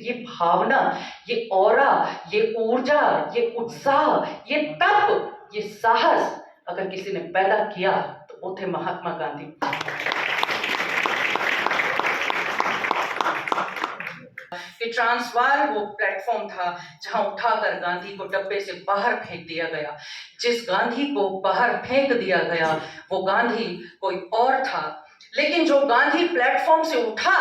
ये भावना, ये ऑरा, ये ऊर्जा, ये उत्साह, ये तप, ये साहस अगर किसी ने पैदा किया तो वो थे महात्मा गांधी। कि ट्रांसवाल वो प्लेटफॉर्म था जहां उठाकर गांधी को डब्बे से बाहर फेंक दिया गया। जिस गांधी को बाहर फेंक दिया गया वो गांधी कोई और था, लेकिन जो गांधी प्लेटफॉर्म से उठा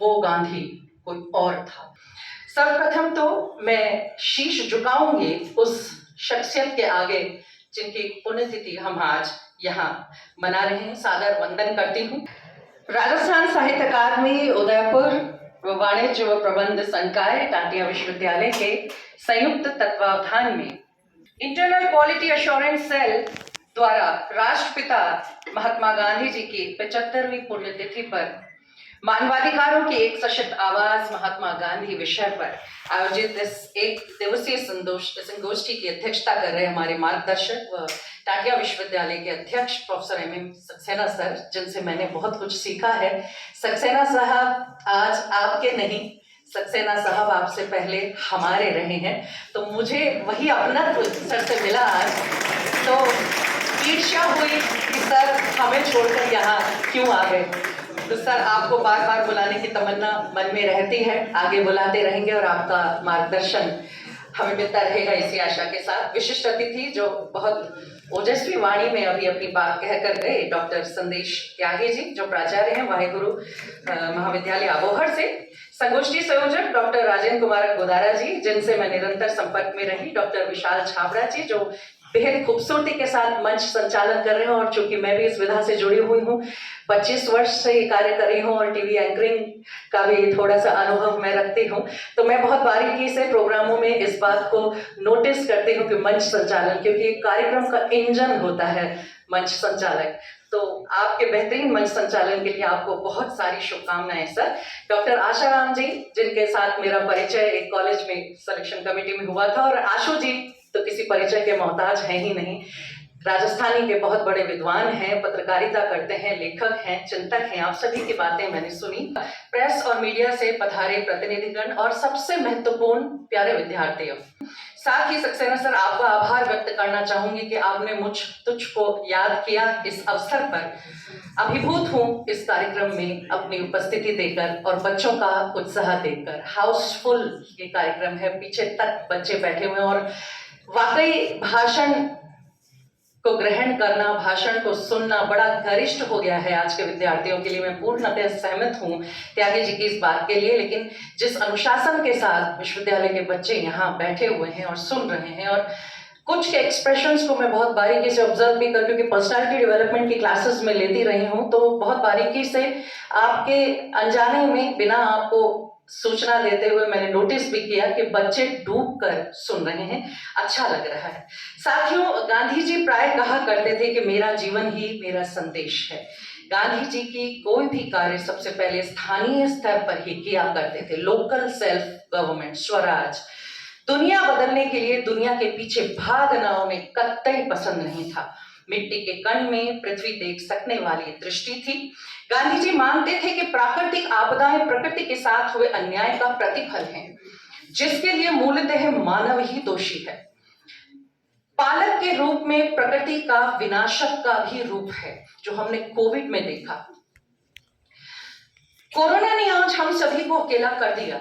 वो गांधी कोई और था। सर्वप्रथम तो मैं शीश झुकाऊंगी उस शख्सियत के आगे जिनकी पुण्यतिथि हम आज यहाँ मना रहे हैं। सादर वंदन करती हूँ। राजस्थान साहित्य अकादमी उदयपुर वाणिज्य व प्रबंध संकाय टाटिया विश्वविद्यालय के संयुक्त तत्वावधान में इंटरनल क्वालिटी एश्योरेंस सेल द्वारा राष्ट्रपिता महात्मा गांधी जी की 75वीं पुण्यतिथि पर मानवाधिकारों की एक सशक्त आवाज महात्मा गांधी विषय पर आयोजित इस एक दिवसीय संगोष्ठी की अध्यक्षता कर रहे हमारे मार्गदर्शक व टाटिया विश्वविद्यालय के अध्यक्ष प्रोफेसर एम सक्सेना सर, जिनसे मैंने बहुत कुछ सीखा है। सक्सेना साहब आज आपके नहीं, सक्सेना साहब आपसे पहले हमारे रहे हैं, तो मुझे वही अपनत्व सर से मिला आज। तो ईर्ष्या हुई कि सर हमें छोड़कर यहाँ क्यों आ गए। तो सर आपको बार बार बुलाने की तमन्ना मन में रहती है, आगे बुलाते रहेंगे और आपका मार्गदर्शन हमें मिलता रहेगा इसी आशा के साथ। विशिष्ट अतिथि जो बहुत ओजस्वी वाणी में अभी अपनी बात कहकर गए, डॉक्टर संदेश त्यागी जी जो प्राचार्य हैं वाहेगुरु महाविद्यालय अबोहर से। संगोष्ठी संयोजक डॉक्टर राजेंद्र कुमार गोदारा जी, जिनसे मैं निरंतर संपर्क में रही। डॉक्टर विशाल छाबड़ा जी जो बेहद खूबसूरती के साथ मंच संचालन कर रहे हैं, और चूंकि मैं भी इस विधा से जुड़ी हुई हूँ, 25 वर्ष से ये कार्य कर रही हूँ और टीवी एंकरिंग का भी थोड़ा सा अनुभव मैं रखती हूँ, तो मैं बहुत बारीकी से प्रोग्रामों में इस बात को नोटिस करती हूँ कि मंच संचालन, क्योंकि कार्यक्रम का इंजन होता है मंच संचालक। तो आपके बेहतरीन मंच संचालन के लिए आपको बहुत सारी शुभकामनाएं सर। डॉक्टर आशाराम जी, जिनके साथ मेरा परिचय एक कॉलेज में सिलेक्शन कमेटी में हुआ था, और आशु जी तो किसी परिचय के मोहताज हैं ही नहीं। राजस्थानी के बहुत बड़े विद्वान हैं, पत्रकारिता करते हैं, लेखक हैं, चिंतक हैं। आप सभी की बातें मैंने सुनी। प्रेस और मीडिया से पधारे प्रतिनिधिगण और सबसे महत्वपूर्ण प्यारे विद्यार्थियों, साथ ही सक्सेना सर आपका आभार व्यक्त करना चाहूंगी कि आपने तुझको याद किया इस अवसर पर। अभिभूत हूँ इस कार्यक्रम में अपनी उपस्थिति देकर और बच्चों का उत्साह देकर। हाउसफुल ये कार्यक्रम है, पीछे तक बच्चे बैठे हुए हैं और वाकई भाषण को ग्रहण करना, भाषण को सुनना बड़ा गरिष्ठ हो गया है आज के विद्यार्थियों के लिए। मैं पूर्णतः सहमत हूँ त्यागी जी की इस बात के लिए, लेकिन जिस अनुशासन के साथ विश्वविद्यालय के बच्चे यहाँ बैठे हुए हैं और सुन रहे हैं, और कुछ के एक्सप्रेशंस को मैं बहुत बारीकी से ऑब्जर्व भी कर, क्योंकि पर्सनालिटी डेवलपमेंट की क्लासेस में लेती रही हूँ, तो बहुत बारीकी से आपके अनजाने में बिना आपको सूचना देते हुए मैंने नोटिस भी किया कि बच्चे डूब कर सुन रहे हैं। अच्छा लग रहा है। साथियों, गांधी जी प्राय कहा करते थे कि मेरा जीवन ही मेरा संदेश है। गांधी जी की कोई भी कार्य सबसे पहले स्थानीय स्तर पर ही किया करते थे। Local self government, Swaraj. दुनिया बदलने के लिए दुनिया के पीछे भागना उन्हें कतई पसंद नहीं था। मिट्टी के कण में पृथ्वी देख सकने वाली दृष्टि थी। गांधी जी मानते थे कि प्राकृतिक आपदाएं प्रकृति के साथ हुए अन्याय का प्रतिफल हैं, जिसके लिए मूलतः मानव ही दोषी है। पालक के रूप में प्रकृति का विनाशक का भी रूप है, जो हमने कोविड में देखा। कोरोना ने आज हम सभी को अकेला कर दिया।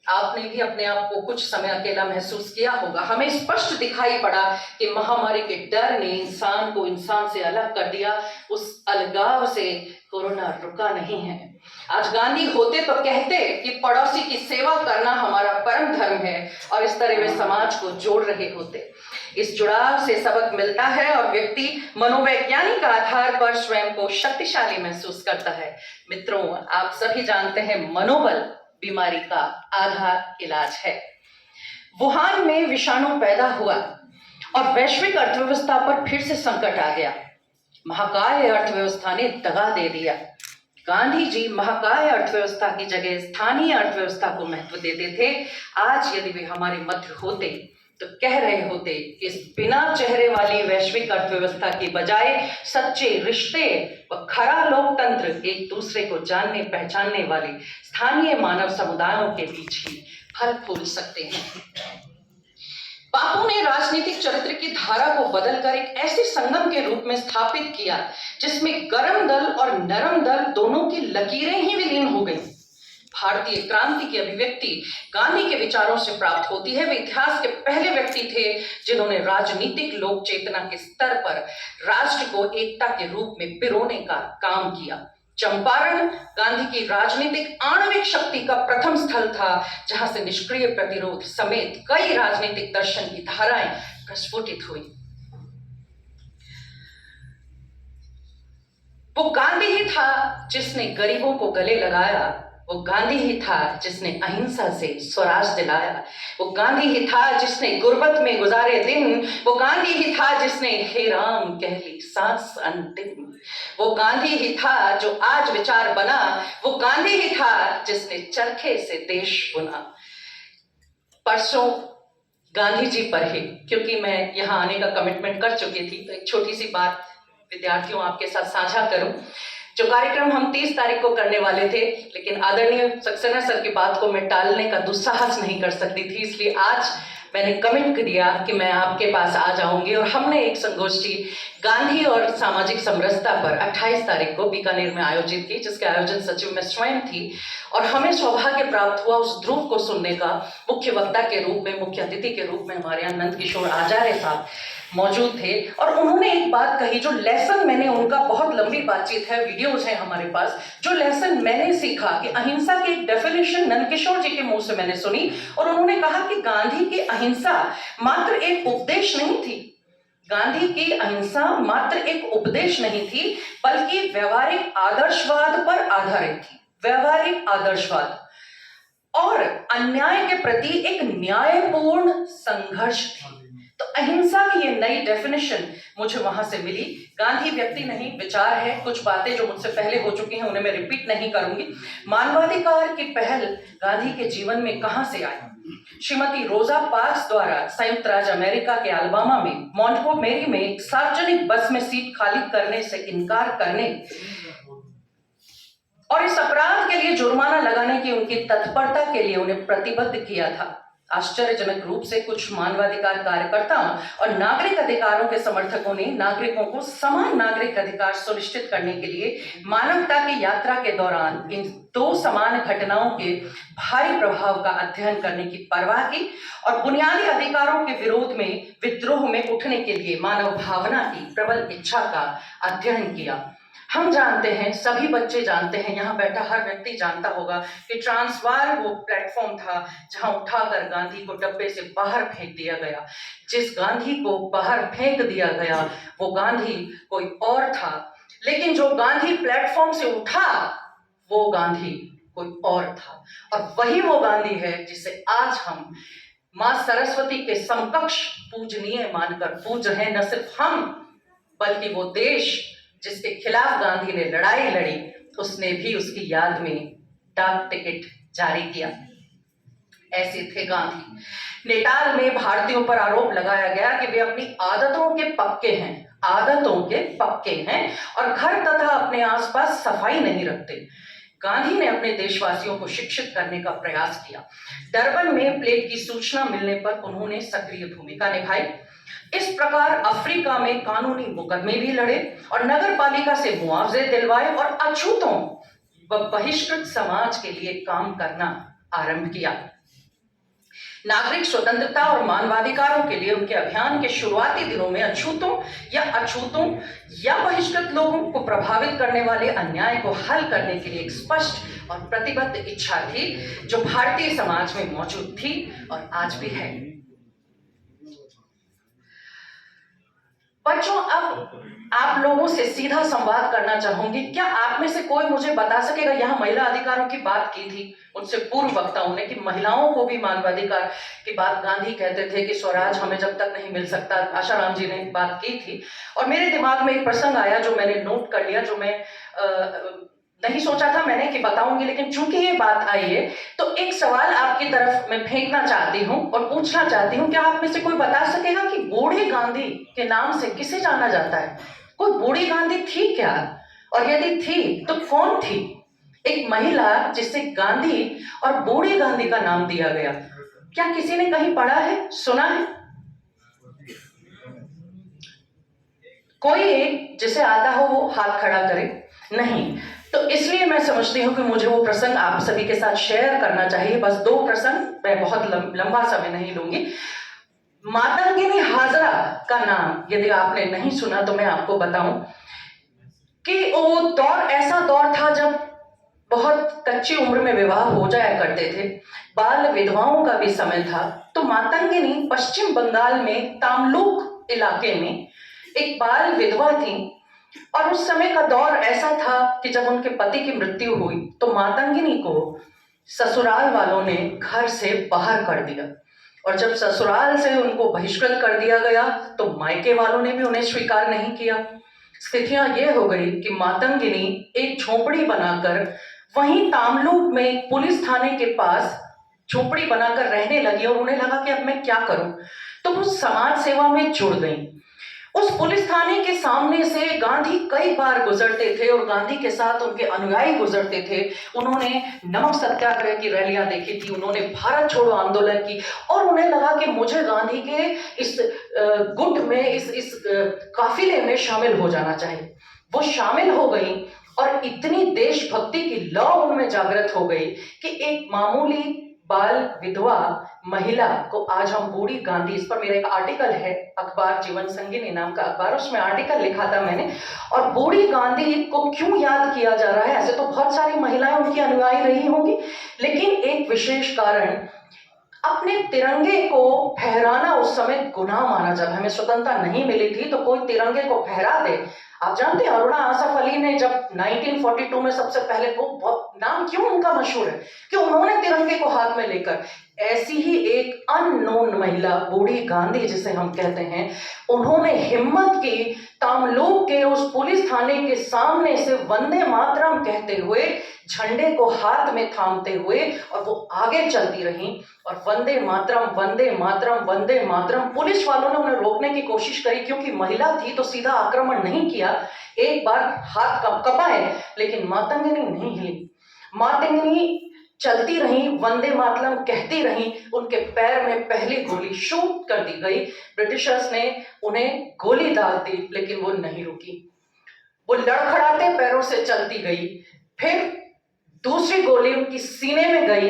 आपने भी अपने आप को कुछ समय अकेला महसूस किया होगा। हमें स्पष्ट दिखाई पड़ा कि महामारी के डर ने इंसान को इंसान से अलग कर दिया। उस अलगाव से कोरोना रुका नहीं है। आज गांधी होते तो कहते कि पड़ोसी की सेवा करना हमारा परम धर्म है, और इस तरह वे समाज को जोड़ रहे होते। इस जुड़ाव से सबक मिलता है और व्यक्ति मनोवैज्ञानिक आधार पर स्वयं को शक्तिशाली महसूस करता है। मित्रों, आप सभी जानते हैं मनोबल बीमारी का आधार इलाज है। वुहान में विषाणु पैदा हुआ और वैश्विक अर्थव्यवस्था पर फिर से संकट आ गया। महाकाय अर्थव्यवस्था ने दगा दे दिया। गांधी जी महाकाय अर्थव्यवस्था की जगह स्थानीय अर्थव्यवस्था को महत्व देते थे। आज यदि वे हमारे मध्य होते तो कह रहे होते कि इस बिना चेहरे वाली वैश्विक अर्थव्यवस्था की बजाय सच्चे रिश्ते व खरा लोकतंत्र एक दूसरे को जानने पहचानने वाले स्थानीय मानव समुदायों के बीच ही फल फूल सकते हैं। बापू ने राजनीतिक चरित्र की धारा को बदलकर एक ऐसे संगम के रूप में स्थापित किया जिसमें गर्म दल और नरम दल दोनों की लकीरें ही विलीन हो गई। भारतीय क्रांति की अभिव्यक्ति गांधी के विचारों से प्राप्त होती है। वे इतिहास के पहले व्यक्ति थे जिन्होंने राजनीतिक लोक चेतना के स्तर पर राष्ट्र को एकता के रूप में पिरोने का काम किया। चंपारण गांधी की राजनीतिक आणविक शक्ति का प्रथम स्थल था, जहां से निष्क्रिय प्रतिरोध समेत कई राजनीतिक दर्शन की धाराएं प्रस्फुटित हुई। वो गांधी ही था जिसने गरीबों को गले लगाया, वो गांधी ही था जिसने अहिंसा से स्वराज दिलाया, वो गांधी ही था जिसने गुर्बत में गुजारे दिन, वो गांधी ही था जिसने हे राम कह ली सांस अंतिम, वो गांधी ही था जो आज विचार बना, वो गांधी ही था जिसने चरखे से देश बुना। परसों गांधी जी पर ही, क्योंकि मैं यहाँ आने का कमिटमेंट कर चुकी थी, तो एक छोटी सी बात विद्यार्थियों आपके साथ साझा करूं। जो कार्यक्रम हम 30 तारीख को करने वाले थे, लेकिन आदरणीय सक्सेना सर की बात को मैं टालने का दुस्साहस नहीं कर सकती थी, इसलिए आज मैंने कमिट किया कि मैं आपके पास आ जाऊंगी और हमने एक संगोष्ठी गांधी और सामाजिक समरसता पर 28 तारीख को बीकानेर में आयोजित की, जिसके आयोजन सचिव मैं स्वयं थी। और हमें सौभाग्य प्राप्त हुआ उस ध्रुव को सुनने का। मुख्य वक्ता के रूप में, मुख्य अतिथि के रूप में हमारे यहाँ नंद किशोर आचार्य साहब मौजूद थे और उन्होंने एक बात कही, जो लेसन मैंने उनका, बहुत लंबी बातचीत है, वीडियोज हैं हमारे पास, जो लेसन मैंने सीखा कि अहिंसा की एक डेफिनेशन नंद किशोर जी के मुंह से मैंने सुनी। और उन्होंने कहा कि गांधी की अहिंसा मात्र एक उपदेश नहीं थी, गांधी की अहिंसा मात्र एक उपदेश नहीं थी, बल्कि व्यवहारिक आदर्शवाद पर आधारित थी। व्यवहारिक आदर्शवाद और अन्याय के प्रति एक न्यायपूर्ण संघर्ष थी। तो अहिंसा की ये नई डेफिनेशन मुझे वहां से मिली। गांधी व्यक्ति नहीं, विचार है। कुछ बातें जो मुझसे पहले हो चुकी हैं उन्हें मैं रिपीट नहीं करूंगी। मानवाधिकार की पहल गांधी के जीवन में कहां से आई? श्रीमती रोजा पार्क्स द्वारा संयुक्त राज्य अमेरिका के अलाबामा में मॉन्टगोमेरी में एक सार्वजनिक बस में सीट खाली करने से इनकार करने और इस अपराध के लिए जुर्माना लगाने की उनकी तत्परता के लिए उन्हें प्रतिबद्ध किया था। आश्चर्यजनक रूप से कुछ मानवाधिकार कार्यकर्ताओं और नागरिक अधिकारों के समर्थकों ने नागरिकों को समान नागरिक अधिकार सुनिश्चित करने के लिए मानवता की यात्रा के दौरान इन दो समान घटनाओं के भारी प्रभाव का अध्ययन करने की परवाह की और बुनियादी अधिकारों के विरोध में विद्रोह में उठने के लिए मानव भावना की प्रबल इच्छा का अध्ययन किया। हम जानते हैं, सभी बच्चे जानते हैं, यहाँ बैठा हर व्यक्ति जानता होगा कि ट्रांसवाल वो प्लेटफॉर्म था जहाँ उठाकर गांधी को डब्बे से बाहर फेंक दिया गया। जिस गांधी को बाहर फेंक दिया गया वो गांधी कोई और था, लेकिन जो गांधी प्लेटफॉर्म से उठा वो गांधी कोई और था। और वही वो गांधी है जिसे आज हम माँ सरस्वती के समकक्ष पूजनीय मानकर पूज रहे हैं। न सिर्फ हम, बल्कि वो देश जिसके खिलाफ गांधी ने लड़ाई लड़ी, उसने भी उसकी याद में डाक टिकट जारी किया। ऐसे थे गांधी। नेटाल में भारतीयों पर आरोप लगाया गया कि वे अपनी आदतों के पक्के हैं, आदतों के पक्के हैं और घर तथा अपने आसपास सफाई नहीं रखते। गांधी ने अपने देशवासियों को शिक्षित करने का प्रयास किया। डरबन में प्लेग की सूचना मिलने पर उन्होंने सक्रिय भूमिका निभाई। इस प्रकार अफ्रीका में कानूनी मुकदमे भी लड़े और नगर पालिका से मुआवजे दिलवाए और अछूतों व बहिष्कृत समाज के लिए काम करना आरंभ किया। नागरिक स्वतंत्रता और मानवाधिकारों के लिए उनके अभियान के शुरुआती दिनों में अछूतों या बहिष्कृत लोगों को प्रभावित करने वाले अन्याय को हल करने के लिए एक स्पष्ट और प्रतिबद्ध इच्छा थी, जो भारतीय समाज में मौजूद थी और आज भी है। बच्चों, अब आप लोगों से सीधा संवाद करना चाहूंगी। क्या आप में से कोई मुझे बता सकेगा, यहाँ महिला अधिकारों की बात की थी उनसे पूर्व वक्ताओं ने कि महिलाओं को भी मानवाधिकार की बात, गांधी कहते थे कि स्वराज हमें जब तक नहीं मिल सकता। आशाराम जी ने बात की थी और मेरे दिमाग में एक प्रसंग आया जो मैंने नोट कर लिया, जो मैं नहीं सोचा था मैंने कि बताऊंगी, लेकिन चूंकि ये बात आई है तो एक सवाल आपकी तरफ मैं फेंकना चाहती हूँ और पूछना चाहती हूँ, क्या आप में से कोई बता सकेगा कि बूढ़ी गांधी के नाम से किसे जाना जाता है? कोई बूढ़ी गांधी थी क्या? और यदि थी तो कौन थी? एक महिला जिसे गांधी और बूढ़ी गांधी का नाम दिया गया, क्या किसी ने कहीं पढ़ा है, सुना है? कोई एक जिसे आता हो वो हाथ खड़ा करे। नहीं, तो इसलिए मैं समझती हूँ कि मुझे वो प्रसंग आप सभी के साथ शेयर करना चाहिए। बस दो प्रसंग, मैं बहुत लंबा समय नहीं लूंगी। मातंगिनी हाजरा का नाम यदि आपने नहीं सुना तो मैं आपको बताऊं कि वो दौर ऐसा दौर था जब बहुत कच्ची उम्र में विवाह हो जाया करते थे, बाल विधवाओं का भी समय था। तो मातंगिनी पश्चिम बंगाल में तामलुक इलाके में एक बाल विधवा थी, और उस समय का दौर ऐसा था कि जब उनके पति की मृत्यु हुई तो मातंगिनी को ससुराल वालों ने घर से बाहर कर दिया, और जब ससुराल से उनको बहिष्कृत कर दिया गया तो मायके वालों ने भी उन्हें स्वीकार नहीं किया। स्थितियां ये हो गई कि मातंगिनी एक झोपड़ी बनाकर वहीं तामलुक में एक पुलिस थाने के पास झोपड़ी बनाकर रहने लगी, और उन्हें लगा कि अब मैं क्या करूं, तो वो समाज सेवा में जुड़ गई। उस पुलिस थाने के सामने से गांधी कई बार गुजरते थे और गांधी के साथ उनके अनुयायी गुजरते थे। उन्होंने नमक सत्याग्रह की रैलियां देखी थी, उन्होंने भारत छोड़ो आंदोलन की, और उन्हें लगा कि मुझे गांधी के इस गुट में, इस काफिले में शामिल हो जाना चाहिए। वो शामिल हो गई और इतनी देशभक्ति की लौ उनमें जागृत हो गई कि एक मामूली बाल विधवा महिला को आज हम बूढ़ी गांधी, इस पर मेरा एक आर्टिकल है, अखबार जीवन संगिनी नाम का अखबार, उसमें आर्टिकल लिखा था मैंने। और बूढ़ी गांधी को क्यों याद किया जा रहा है? ऐसे तो बहुत सारी महिलाएं उनकी अनुयायी रही होंगी, लेकिन एक विशेष कारण, अपने तिरंगे को फहराना उस समय गुनाह माना। जब हमें स्वतंत्रता नहीं मिली थी तो कोई तिरंगे को फहरा दे। आप जानते हैं अरुणा आसफ अली ने जब 1942 में सबसे पहले, वो नाम क्यों उनका मशहूर है कि उन्होंने तिरंगे को हाथ में लेकर, ऐसी ही एक अननोन महिला बूढ़ी गांधी जिसे हम कहते हैं, उन्होंने हिम्मत की तामलुक के उस पुलिस थाने के सामने से वंदे मातरम कहते हुए, झंडे को हाथ में थामते हुए, और वो आगे चलती रहीं और वंदे मातरम, वंदे मातरम, वंदे मातरम। पुलिस वालों ने उन्हें रोकने की कोशिश करी, क्योंकि महिला थी तो सीधा आक्रमण नहीं किया, एक बार हाथ कपाए, लेकिन मातंगिनी नहीं हिली। मातंगिनी चलती रही, वंदे मातरम कहती रही, उनके पैर में पहली गोली शूट कर दी गई। ब्रिटिशर्स ने उन्हें गोली दाग दी, लेकिन वो नहीं रुकी, वो लड़खड़ाते पैरों से चलती गई। फिर दूसरी गोली उनकी सीने में गई,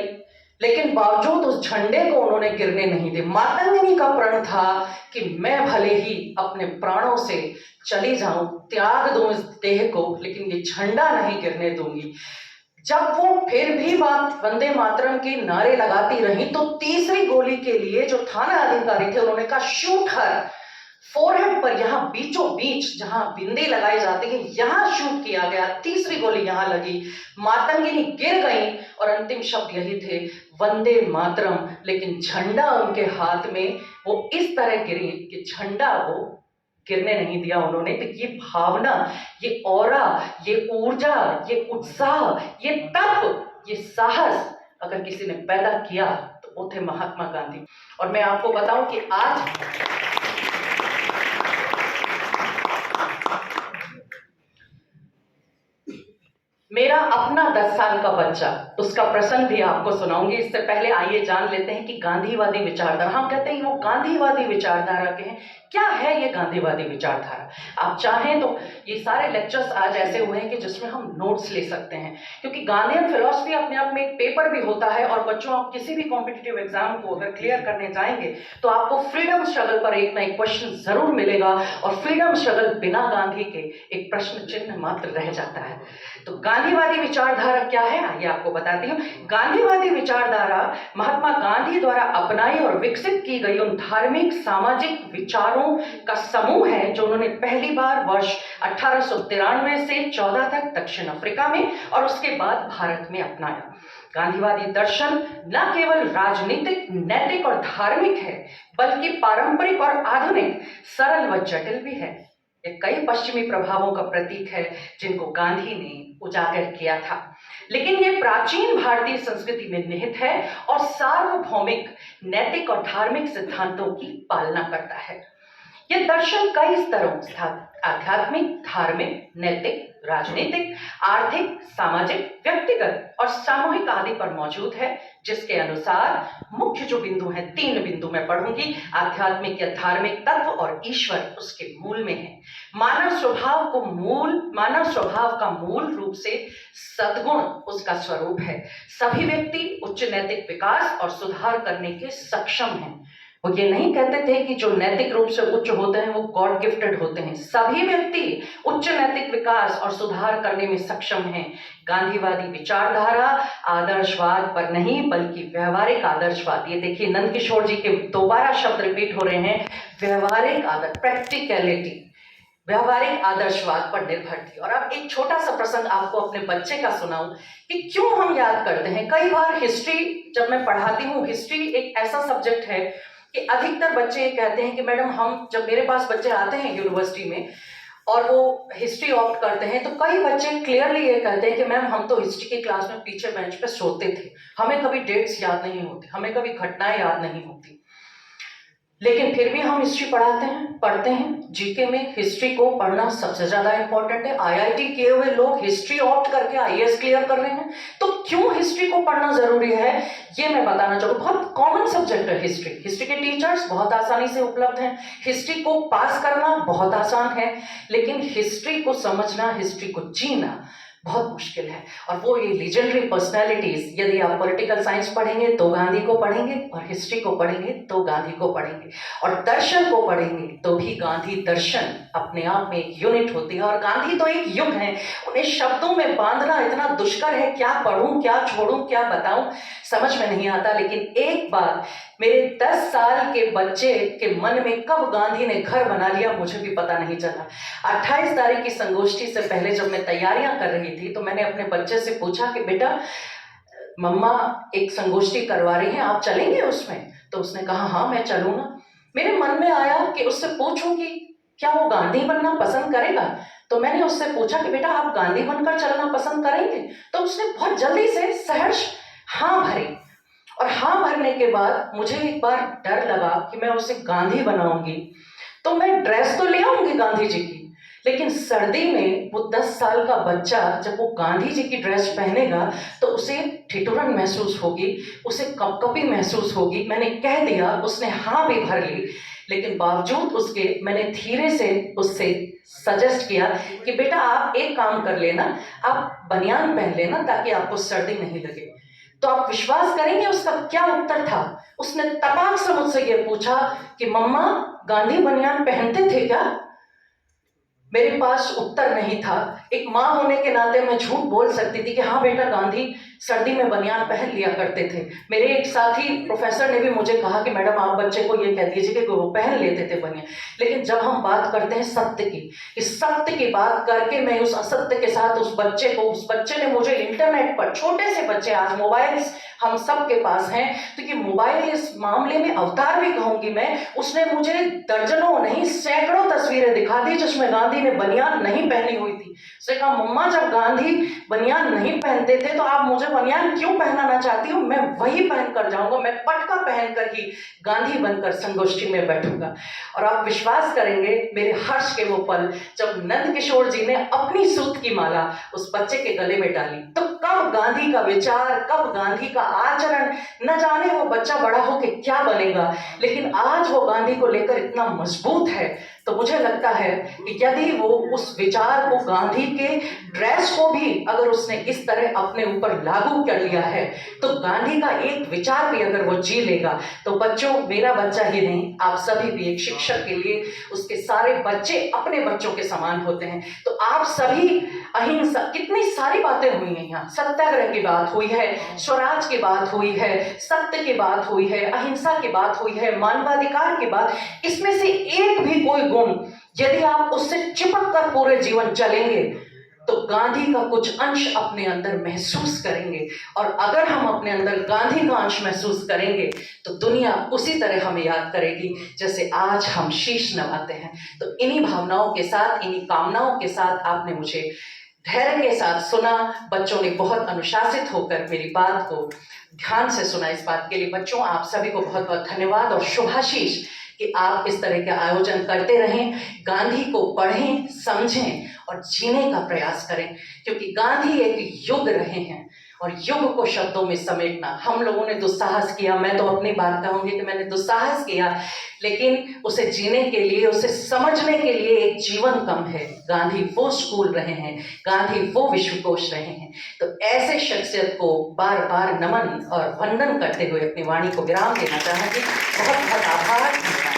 लेकिन बावजूद उस झंडे को उन्होंने गिरने नहीं दिया। मातंगिनी का प्रण था कि मैं भले ही अपने प्राणों से चली जाऊं, त्याग दूं इस देह को, लेकिन ये झंडा नहीं गिरने दूंगी। जब वो फिर भी बात वंदे मातरम के नारे लगाती रही तो तीसरी गोली के लिए जो थाना अधिकारी थे उन्होंने कहा शूट हर, फोरहेड पर, यहां बीचों बीच जहां बिंदी लगाई जाती है यहां शूट किया गया। तीसरी गोली यहां लगी, मातंगिनी गिर गई और अंतिम शब्द यही थे, वंदे मातरम। लेकिन झंडा उनके हाथ में वो इस तरह गिरी कि झंडा वो गिरने नहीं दिया उन्होंने। तो ये भावना, ये ऑरा, ये ऊर्जा, ये उत्साह, ये तप, ये साहस अगर किसी ने पैदा किया तो वो थे महात्मा गांधी। और मैं आपको बताऊं कि आज मेरा अपना 10 साल का बच्चा, उसका प्रसंग भी आपको सुनाऊंगी। इससे पहले आइए जान लेते हैं कि गांधीवादी विचारधारा, हम कहते हैं वो गांधीवादी विचारधारा के हैं। क्या है ये गांधीवादी विचारधारा? आप चाहें तो ये सारे लेक्चर्स आज ऐसे हुए हैं कि जिसमें हम नोट्स ले सकते हैं, क्योंकि गांधीयन फिलॉसफी अपने आप में एक पेपर भी होता है। और बच्चों, आप किसी भी कॉम्पिटिटिव एग्जाम को अगर क्लियर करने जाएंगे तो आपको फ्रीडम स्ट्रगल पर एक ना एक क्वेश्चन जरूर मिलेगा, और फ्रीडम स्ट्रगल बिना गांधी के एक प्रश्न चिन्ह मात्र रह जाता है। तो गांधीवादी विचारधारा क्या है, आइए आपको बताती हूँ। गांधीवादी विचारधारा महात्मा गांधी द्वारा अपनाई और विकसित की गई उन धार्मिक सामाजिक विचारों का समूह है जो उन्होंने पहली बार वर्ष 1893 से 14 तक दक्षिण अफ्रीका में और उसके बाद भारत में अपनाया। गांधीवादी दर्शन न केवल राजनीतिक, नैतिक और धार्मिक है, बल्कि पारंपरिक और आधुनिक, सरल व जटिल भी है। ये कई पश्चिमी प्रभावों का प्रतीक है जिनको गांधी ने उजागर किया था, लेकिन ये प्राचीन भारतीय संस्कृति में निहित है और सार्वभौमिक नैतिक और धार्मिक सिद्धांतों की पालना करता है। यह दर्शन कई स्तरों आध्यात्मिक, धार्मिक, नैतिक, राजनीतिक, आर्थिक, सामाजिक, व्यक्तिगत और सामूहिक आदि पर मौजूद है, जिसके अनुसार मुख्य जो बिंदु हैं, 3 बिंदु मैं पढ़ूंगी। आध्यात्मिक या धार्मिक तत्व और ईश्वर उसके मूल में है। मानव स्वभाव का मूल रूप से सद्गुण उसका स्वरूप है। सभी व्यक्ति उच्च नैतिक विकास और सुधार करने के सक्षम हैं। वो ये नहीं कहते थे कि जो नैतिक रूप से उच्च होते हैं वो गॉड गिफ्टेड होते हैं। सभी व्यक्ति उच्च नैतिक विकास और सुधार करने में सक्षम हैं। गांधीवादी विचारधारा आदर्शवाद पर नहीं बल्कि व्यवहारिक आदर्शवाद, ये देखिए नंद किशोर जी के दोबारा शब्द रिपीट हो रहे हैं, व्यवहारिक आदर्श, प्रैक्टिकलिटी, व्यवहारिक आदर्शवाद पर निर्भर थी। और अब एक छोटा सा प्रसंग आपको अपने बच्चे का सुनाऊं कि क्यों हम याद करते हैं। कई बार हिस्ट्री जब मैं पढ़ाती हूँ, हिस्ट्री एक ऐसा सब्जेक्ट है कि अधिकतर बच्चे ये कहते हैं कि मैडम हम, जब मेरे पास बच्चे आते हैं यूनिवर्सिटी में और वो हिस्ट्री ऑप्ट करते हैं, तो कई बच्चे क्लियरली ये कहते हैं कि मैम हम तो हिस्ट्री की क्लास में पीछे बेंच पे सोते थे, हमें कभी डेट्स याद नहीं होती, हमें कभी घटनाएं याद नहीं होती, लेकिन फिर भी हम हिस्ट्री पढ़ते हैं। जीके में हिस्ट्री को पढ़ना सबसे ज्यादा इंपॉर्टेंट है। आईआईटी किए हुए लोग हिस्ट्री ऑप्ट करके आईएएस क्लियर कर रहे हैं, तो क्यों हिस्ट्री को पढ़ना जरूरी है ये मैं बताना चाहूँगा। बहुत कॉमन सब्जेक्ट है हिस्ट्री। हिस्ट्री के टीचर्स बहुत आसानी से उपलब्ध हैं। हिस्ट्री को पास करना बहुत आसान है, लेकिन हिस्ट्री को समझना, हिस्ट्री को जीना बहुत मुश्किल है। और वो ये लीजेंडरी पर्सनैलिटीज, यदि आप पॉलिटिकल साइंस पढ़ेंगे तो गांधी को पढ़ेंगे, और हिस्ट्री को पढ़ेंगे तो गांधी को पढ़ेंगे, और दर्शन को पढ़ेंगे तो भी गांधी दर्शन अपने आप में एक यूनिट होती है। और गांधी तो एक युग है, उन्हें शब्दों में बांधना इतना दुष्कर है, क्या पढ़ूं, क्या छोड़ूं, क्या बताऊं, समझ में नहीं आता। लेकिन एक बार मेरे 10 साल के बच्चे के मन में कब गांधी ने घर बना लिया मुझे भी पता नहीं चला। 28 तारीख की संगोष्ठी से पहले जब मैं तैयारियां कर रही थी तो मैंने अपने बच्चे से पूछा कि बेटा मम्मा एक संगोष्ठी करवा रही हैं, आप चलेंगे उसमें? तो उसने कहा हाँ मैं चलूंगा। मेरे मन में आया कि उससे पूछूं कि क्या वो गांधी बनना पसंद करेगा। तो मैंने उससे पूछा कि बेटा आप गांधी बनकर चलना पसंद करेंगे? तो उसने बहुत जल्दी से सहर्ष हाँ भरी। और हाँ भरने के बाद मुझे एक बार डर लगा कि मैं उसे गांधी बनाऊंगी, तो मैं ड्रेस तो ले आऊंगी गांधी जी की, लेकिन सर्दी में वो 10 साल का बच्चा जब वो गांधी जी की ड्रेस पहनेगा तो उसे ठिठुरन महसूस होगी, उसे कपकपी महसूस होगी। मैंने कह दिया, उसने हाँ भी भर ली, लेकिन बावजूद उसके मैंने धीरे से उससे सजेस्ट किया कि बेटा आप एक काम कर लेना, आप बनियान पहन लेना ताकि आपको सर्दी नहीं लगे। तो आप विश्वास करेंगे उसका क्या उत्तर था? उसने तपाक से मुझसे ये पूछा कि मम्मा गांधी बनियान पहनते थे क्या? मेरे पास उत्तर नहीं था। एक माँ होने के नाते मैं झूठ बोल सकती थी कि हाँ बेटा गांधी सर्दी में बनियान पहन लिया करते थे। मेरे एक साथी प्रोफेसर ने भी मुझे कहा कि मैडम आप बच्चे को ये कह दीजिए कि वो पहन लेते थे बनियान। लेकिन जब हम बात करते हैं सत्य की, इस सत्य की बात करके मैं उस असत्य के साथ उस बच्चे ने मुझे इंटरनेट पर, छोटे से बच्चे आज मोबाइल हम सबके पास हैं, तो ये मोबाइल इस मामले में अवतार भी कहूंगी मैं। उसने मुझे दर्जनों नहीं सैकड़ों तस्वीरें दिखा दी जिसमें गांधी ने बनियान नहीं पहनी हुई थी। उसने कहा मम्मा जब गांधी बनियान नहीं पहनते थे तो आप मुझे बनियान क्यों पहनाना चाहती हो? मैं वही पहन कर जाऊंगा, मैं पटका पहनकर ही गांधी बनकर संगोष्ठी में बैठूंगा। और आप विश्वास करेंगे मेरे हर्ष के वो पल जब नंद किशोर जी ने अपनी सूत की माला उस बच्चे के गले में डाली, तो कब गांधी का विचार, कब गांधी का आचरण, न जाने वो बच्चा बड़ा होकर क्या बनेगा, लेकिन आज वो गांधी को लेकर इतना मजबूत है। तो मुझे लगता है कि यदि वो उस विचार को, गांधी के ड्रेस को भी अगर उसने इस तरह अपने ऊपर लागू कर लिया है, तो गांधी का एक विचार भी अगर वो जी लेगा, तो बच्चों, मेरा बच्चा ही नहीं, आप सभी भी एक शिक्षक के लिए उसके सारे बच्चे अपने बच्चों के समान होते हैं। तो आप सभी अहिंसा, कितनी सारी बातें हुई हैं यहाँ, सत्याग्रह की बात हुई है, स्वराज की बात हुई है, सत्य की बात हुई है, अहिंसा की बात हुई है, मानवाधिकार की बात, इसमें से एक भी कोई गुण यदि आप उससे चिपक कर पूरे जीवन चलेंगे तो गांधी का कुछ अंश अपने अंदर महसूस करेंगे, और अगर हम अपने अंदर गांधी का अंश महसूस करेंगे तो दुनिया उसी तरह हमें याद करेगी जैसे आज हम शीश नवाते हैं। तो इन्हीं भावनाओं के साथ, इन्हीं कामनाओं के साथ आपने मुझे धैर्य के साथ सुना। बच्चों ने बहुत अनुशासित होकर मेरी बात को ध्यान से सुना। इस बात के लिए बच्चों आप सभी को बहुत बहुत धन्यवाद और शुभाशीष कि आप इस तरह के आयोजन करते रहें, गांधी को पढ़ें, समझें और जीने का प्रयास करें, क्योंकि गांधी एक युग रहे हैं और युग को शब्दों में समेटना हम लोगों ने दुस्साहस किया। मैं तो अपनी बात कहूंगी कि मैंने दुस्साहस किया, लेकिन उसे जीने के लिए, उसे समझने के लिए एक जीवन कम है। गांधी वो स्कूल रहे हैं, गांधी वो विश्वकोश रहे हैं। तो ऐसे शख्सियत को बार बार नमन और वंदन करते हुए अपनी वाणी को विराम देना चाहूंगी। बहुत बहुत आभार।